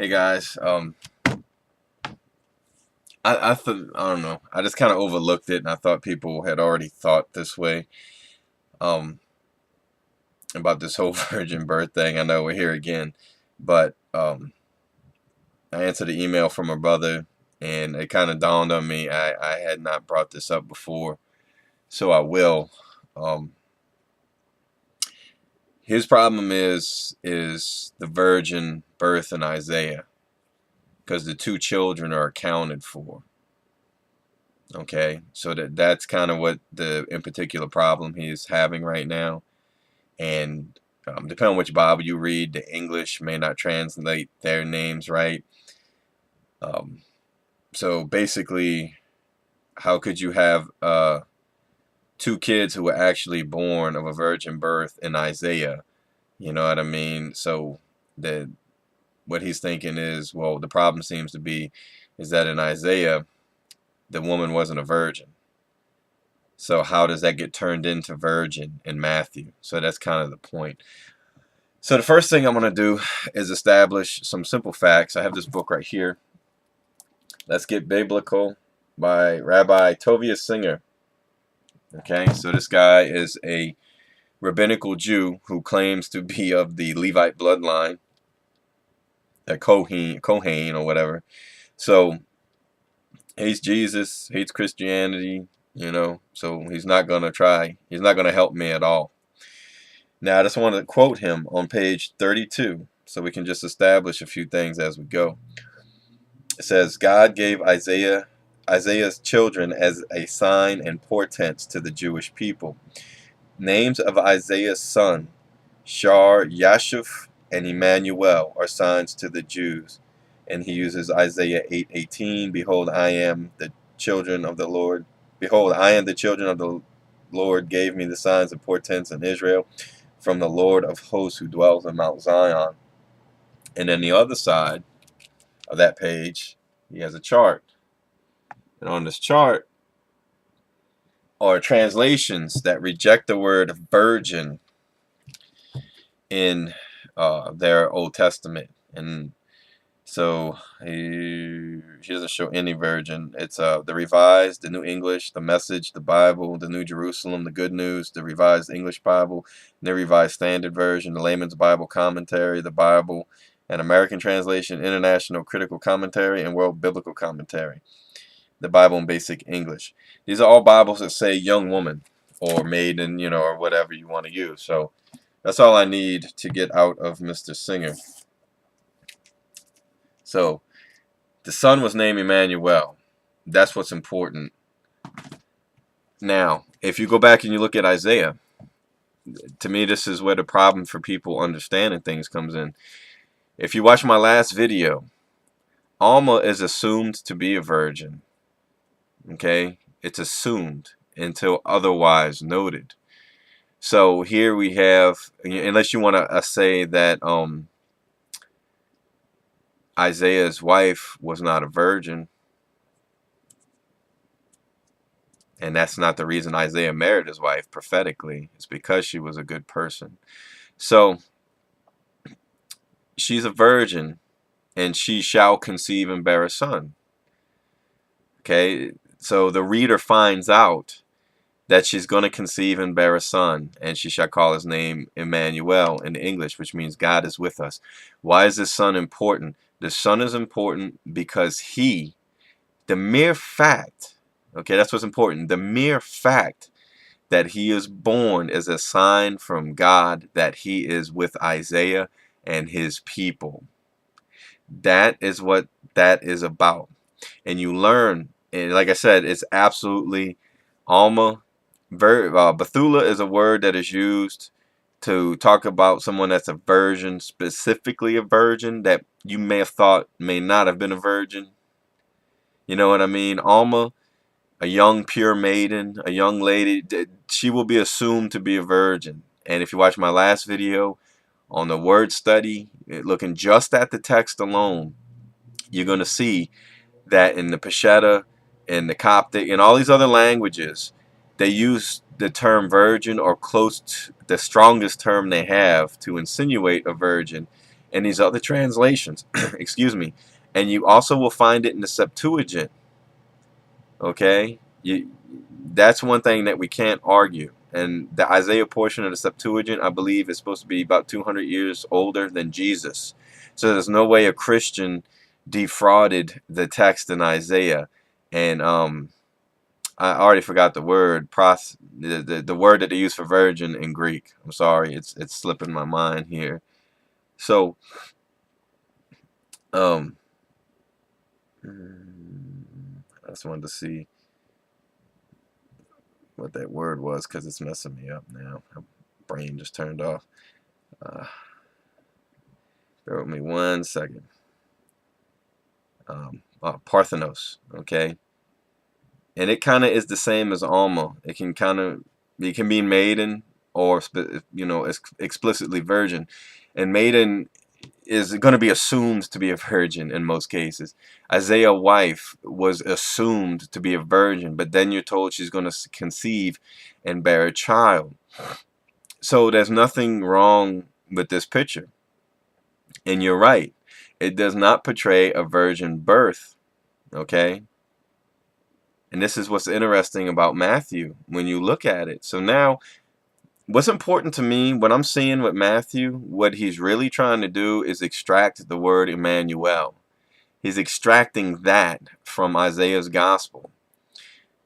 Hey guys, I thought I don't know. I just kind of overlooked it, and I thought people had already thought this way um, about this whole virgin birth thing. I know we're here again, but I answered the email from a brother, and it kind of dawned on me I had not brought this up before, so I will. Um, his problem is the virgin birth in Isaiah, because the two children are accounted for. Okay, so that's kind of what the in particular problem he is having right now. And depending on which Bible you read, the English may not translate their names right. Um, so basically, how could you have two kids who were actually born of a virgin birth in Isaiah? You know what I mean? So the what he's thinking is, well, the problem seems to be is that in Isaiah, the woman wasn't a virgin. So how does that get turned into virgin in Matthew? So that's kind of the point. So the first thing I'm going to do is establish some simple facts. I have this book right here. Let's Get Biblical by Rabbi Tovia Singer. Okay, so this guy is a rabbinical Jew who claims to be of the Levite bloodline, a Kohen or whatever. So hates Jesus, hates Christianity, so he's not going to help me at all. Now, I just want to quote him on page 32 so we can just establish a few things as we go. It says, God gave Isaiah's children as a sign and portents to the Jewish people. Names of Isaiah's son, Shar, Yashuf, and Emmanuel, are signs to the Jews. And he uses Isaiah 8:18, Behold, I am the children of the Lord. Behold, I am the children of the Lord gave me the signs and portents in Israel, from the Lord of hosts who dwells in Mount Zion. And then the other side of that page, he has a chart. And on this chart are translations that reject the word virgin in their Old Testament. And so he doesn't show any virgin. It's the Revised, the New English, the Message, the Bible, the New Jerusalem, the Good News, the Revised English Bible, the Revised Standard Version, the Layman's Bible Commentary, the Bible, an American Translation, International Critical Commentary, and World Biblical Commentary. The Bible in Basic English. These are all Bibles that say young woman or maiden, or whatever you want to use. So that's all I need to get out of Mr. Singer. So the son was named Emmanuel. That's what's important. Now, if you go back and you look at Isaiah, to me this is where the problem for people understanding things comes in. If you watch my last video, Alma is assumed to be a virgin. Okay? It's assumed until otherwise noted. So here we have, unless you want to say that Isaiah's wife was not a virgin, and that's not the reason Isaiah married his wife prophetically. It's because she was a good person. So she's a virgin, and she shall conceive and bear a son. Okay, so the reader finds out that she's going to conceive and bear a son, and she shall call his name Emmanuel in English, which means God is with us. Why is this son important? The son is important because the mere fact, okay, that's what's important. The mere fact that he is born is a sign from God that he is with Isaiah and his people. That is what that is about. And you learn, and like I said, it's absolutely Alma. Bethula is a word that is used to talk about someone that's a virgin, specifically a virgin that you may have thought may not have been a virgin. You know what I mean? Alma, a young pure maiden, a young lady, she will be assumed to be a virgin. And if you watch my last video on the word study, looking just at the text alone, you're going to see that in the Peshitta, in the Coptic, and all these other languages, they use the term virgin or close to the strongest term they have to insinuate a virgin in these other translations. Excuse me. And you also will find it in the Septuagint. Okay? That's one thing that we can't argue. And the Isaiah portion of the Septuagint, I believe, is supposed to be about 200 years older than Jesus. So there's no way a Christian defrauded the text in Isaiah. And I already forgot the word, the word that they use for virgin in Greek. I'm sorry, it's slipping my mind here. So, I just wanted to see what that word was because it's messing me up now. My brain just turned off. Bear with me 1 second. Parthenos, okay? And it kind of is the same as alma. It can be maiden or explicitly virgin. And maiden is going to be assumed to be a virgin in most cases. Isaiah's wife was assumed to be a virgin, but then you're told she's going to conceive and bear a child. So there's nothing wrong with this picture. And you're right. It does not portray a virgin birth. Okay? And this is what's interesting about Matthew when you look at it. So now, what's important to me, what I'm seeing with Matthew, what he's really trying to do is extract the word Emmanuel. He's extracting that from Isaiah's gospel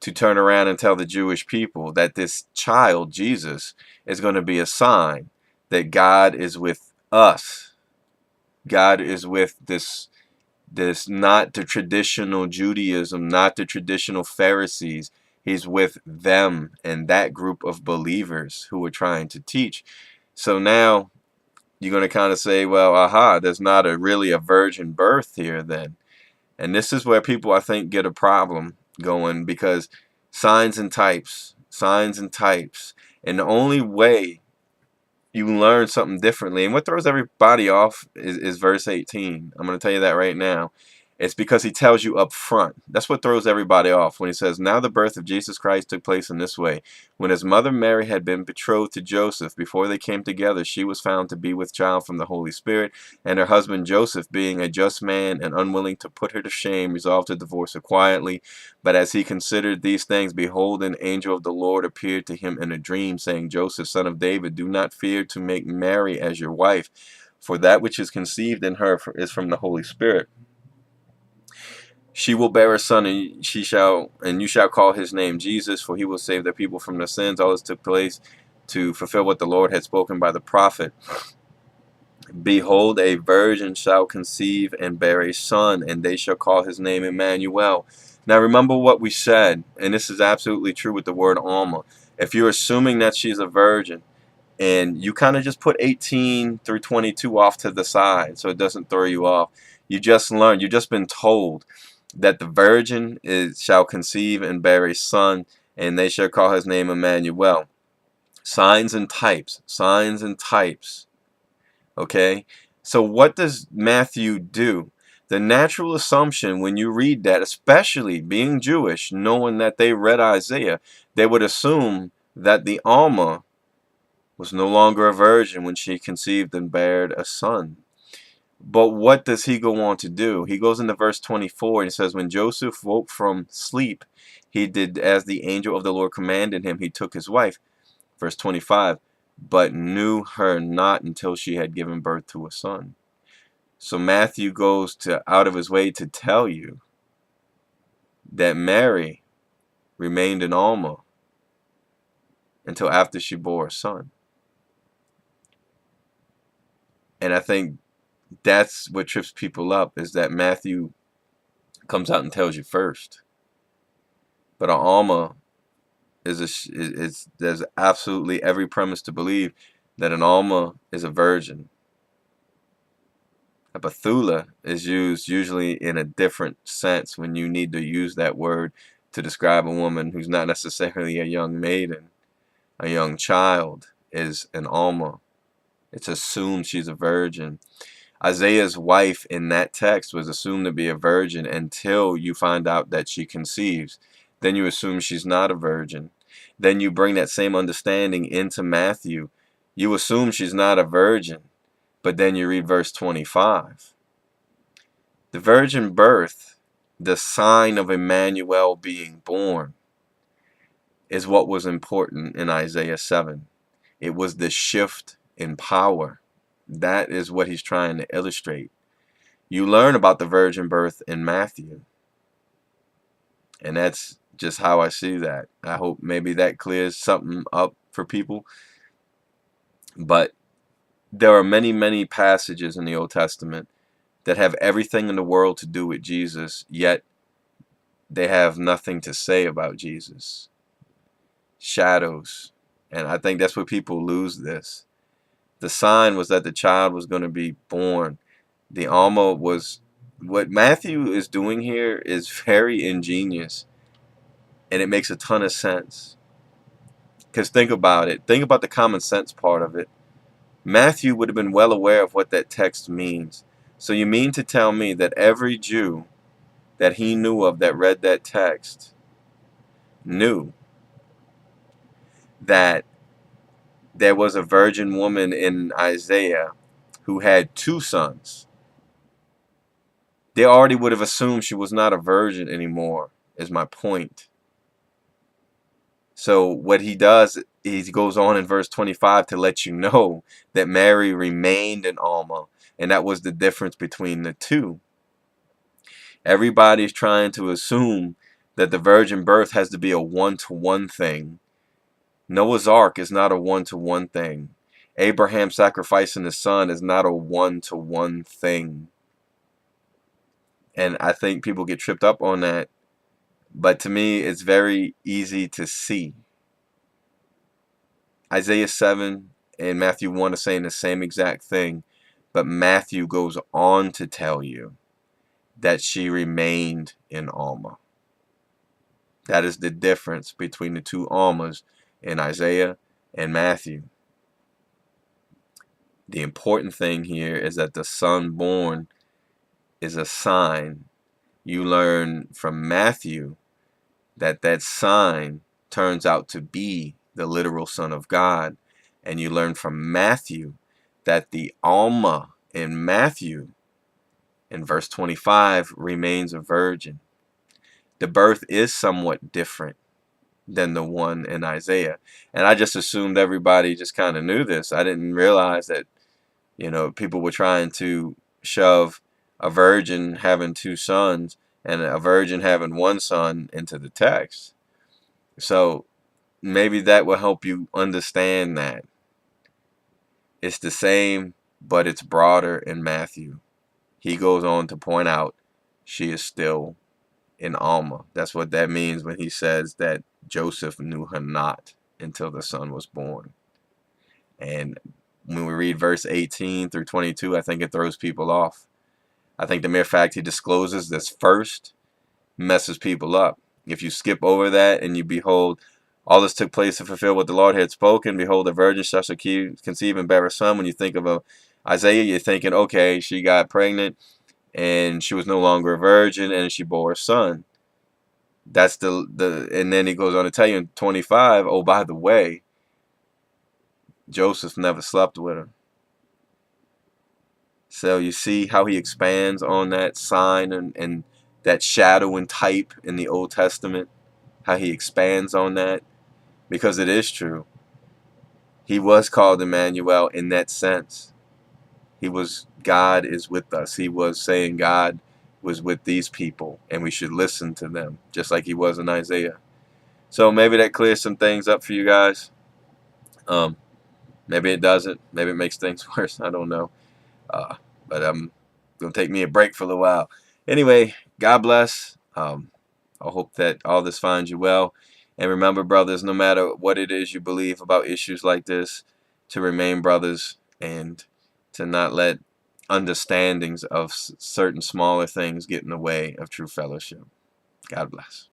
to turn around and tell the Jewish people that this child, Jesus, is going to be a sign that God is with us. God is with this not the traditional Judaism, not the traditional Pharisees. He's with them and that group of believers who are trying to teach. So now you're going to kind of say, well, aha, there's not really a virgin birth here then. And this is where people, I think, get a problem going, because signs and types. And the only way you learn something differently, and what throws everybody off is verse 18. I'm going to tell you that right now. It's because he tells you up front. That's what throws everybody off when he says, now the birth of Jesus Christ took place in this way. When his mother Mary had been betrothed to Joseph, before they came together, she was found to be with child from the Holy Spirit, and her husband Joseph, being a just man and unwilling to put her to shame, resolved to divorce her quietly. But as he considered these things, behold, an angel of the Lord appeared to him in a dream, saying, Joseph, son of David, do not fear to make Mary as your wife, for that which is conceived in her is from the Holy Spirit. She will bear a son, and you shall call his name Jesus, for he will save their people from their sins. All this took place to fulfill what the Lord had spoken by the prophet. Behold, a virgin shall conceive and bear a son, and they shall call his name Emmanuel. Now remember what we said, and this is absolutely true with the word alma. If you're assuming that she's a virgin, and you kind of just put 18 through 22 off to the side so it doesn't throw you off, you've just been told that the virgin shall conceive and bear a son, and they shall call his name Emmanuel. Signs and types. Okay? So what does Matthew do? The natural assumption when you read that, especially being Jewish, knowing that they read Isaiah, they would assume that the alma was no longer a virgin when she conceived and bared a son. But what does he go on to do? He goes into verse 24 and it says, when Joseph woke from sleep, he did as the angel of the Lord commanded him. He took his wife. Verse 25, but knew her not until she had given birth to a son. So Matthew goes out of his way to tell you that Mary remained an alma until after she bore a son. And I think that's what trips people up, is that Matthew comes out and tells you first. But an alma there's absolutely every premise to believe that an alma is a virgin. A Bethula is used usually in a different sense when you need to use that word to describe a woman who's not necessarily a young maiden. A young child is an alma. It's assumed she's a virgin. Isaiah's wife in that text was assumed to be a virgin until you find out that she conceives. Then you assume she's not a virgin. Then you bring that same understanding into Matthew. You assume she's not a virgin. But then you read verse 25. The virgin birth, the sign of Emmanuel being born, is what was important in Isaiah 7. It was the shift in power. That is what he's trying to illustrate. You learn about the virgin birth in Matthew. And that's just how I see that. I hope maybe that clears something up for people. But there are many, many passages in the Old Testament that have everything in the world to do with Jesus, yet they have nothing to say about Jesus. Shadows. And I think that's where people lose this. The sign was that the child was going to be born. The alma was, what Matthew is doing here is very ingenious, and it makes a ton of sense. Because think about it. Think about the common sense part of it. Matthew would have been well aware of what that text means. So you mean to tell me that every Jew that he knew of that read that text knew that there was a virgin woman in Isaiah who had two sons? They already would have assumed she was not a virgin anymore, is my point. So what he does, he goes on in verse 25 to let you know that Mary remained an alma, and that was the difference between the two. Everybody's trying to assume that the virgin birth has to be a one-to-one thing. Noah's Ark is not a one-to-one thing. Abraham sacrificing his son is not a one-to-one thing. And I think people get tripped up on that. But to me, it's very easy to see. Isaiah 7 and Matthew 1 are saying the same exact thing. But Matthew goes on to tell you that she remained in Alma. That is the difference between the two Almas in Isaiah and Matthew. The important thing here is that the son born is a sign. You learn from Matthew that that sign turns out to be the literal Son of God. And you learn from Matthew that the Alma in Matthew, in verse 25, remains a virgin. The birth is somewhat different than the one in Isaiah. And I just assumed everybody just kind of knew this. I didn't realize that, people were trying to shove a virgin having two sons and a virgin having one son into the text. So maybe that will help you understand that. It's the same, but it's broader in Matthew. He goes on to point out she is still in Alma. That's what that means when he says that Joseph knew her not until the son was born. And when we read verse 18 through 22, I think it throws people off. I think the mere fact he discloses this first messes people up. If you skip over that and you behold, all this took place to fulfill what the Lord had spoken. Behold, a virgin shall conceive and bear a son. When you think of Isaiah, you're thinking, okay, she got pregnant and she was no longer a virgin and she bore a son. That's and then he goes on to tell you in 25, oh, by the way, Joseph never slept with her. So you see how he expands on that sign and that shadow and type in the Old Testament, how he expands on that, because it is true. He was called Emmanuel in that sense. He was, God is with us. He was saying God was with these people and we should listen to them, just like he was in Isaiah. So maybe that clears some things up for you guys. Maybe it doesn't. Maybe it makes things worse. I don't know. But I'm going to take me a break for a little while. Anyway, God bless. I hope that all this finds you well. And remember, brothers, no matter what it is you believe about issues like this, to remain brothers and to not let understandings of certain smaller things get in the way of true fellowship. God bless.